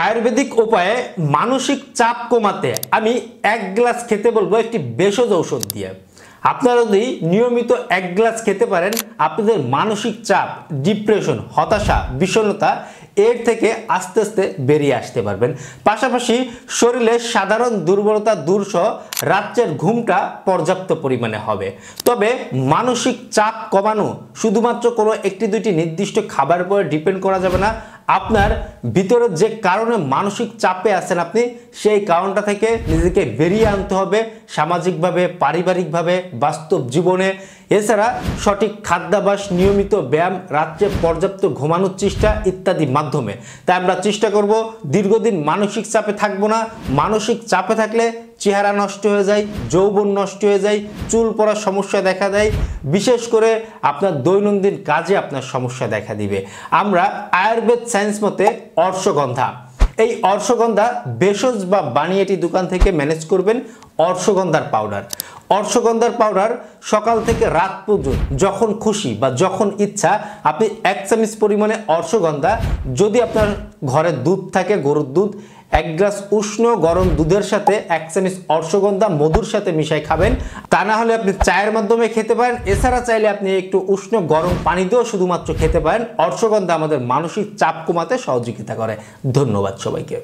আয়ুর্বেদিক উপায়ে মানসিক চাপ কমাতে আমি 1 গ্লাস খেতে বলবো একটি ভেষজ ঔষধ দিয়ে। আপনারা যদি নিয়মিত 1 গ্লাস খেতে পারেন, আপনাদের মানসিক চাপ, ডিপ্রেশন, হতাশা, বিষণ্ণতা এর থেকে আস্তে আস্তে বেরিয়ে আসতে পারবেন। পাশাপাশি শরীরে সাধারণ দুর্বলতা দূরসহ রাতের ঘুমটা পর্যাপ্ত পরিমাণে হবে। তবে মানসিক চাপ কমানো শুধুমাত্র কোনো একটি দুইটি নির্দিষ্ট খাবার উপরে ডিপেন্ড করা যাবে না। আপনার ভিতরে যে কারণে মানসিক চাপে আছেন আপনি, সেই কারণটা থেকে নিজেকে বেরিয়ে আনতে হবে সামাজিকভাবে, পারিবারিকভাবে, বাস্তব জীবনে। এছাড়া সঠিক খাদ্যাভ্যাস, নিয়মিত ব্যায়াম, রাত্রে পর্যাপ্ত ঘুমানোর চেষ্টা ইত্যাদি মাধ্যমে। তাই আমরা চেষ্টা করব দীর্ঘদিন মানসিক চাপে থাকবো না। মানসিক চাপে থাকলে চেহারা নষ্ট হয়ে যায়, যৌবন নষ্ট হয়ে যায়, চুল পড়ার সমস্যা দেখা দেয়, বিশেষ করে আপনার দৈনন্দিন কাজে আপনার সমস্যা দেখা দিবে। আমরা আয়ুর্বেদ সায়েন্স মতে অর্শগন্ধা, এই অর্শগন্ধা ভেষজ বা বানিয়েটি দোকান থেকে ম্যানেজ করবেন। অর্শগন্ধার পাউডার, অর্শগন্ধার পাউডার সকাল থেকে রাত পর্যন্ত যখন খুশি বা যখন ইচ্ছা আপনি 1 চামচ পরিমাণে অর্শগন্ধা, যদি আপনার ঘরে দুধ থাকে, গরুর দুধ, 1 গ্লাস উষ্ণ গরম দুধের সাথে 1 চামচ অর্শগন্ধা মধুর সাথে মিশাই খাবেন। তা না হলে আপনি চায়ের মাধ্যমে খেতে পারেন। এছাড়া চাইলে আপনি একটু উষ্ণ গরম পানি দিয়েও শুধুমাত্র খেতে পারেন। অর্শগন্ধা আমাদের মানসিক চাপ কমাতে সহযোগিতা করে। ধন্যবাদ সবাইকে।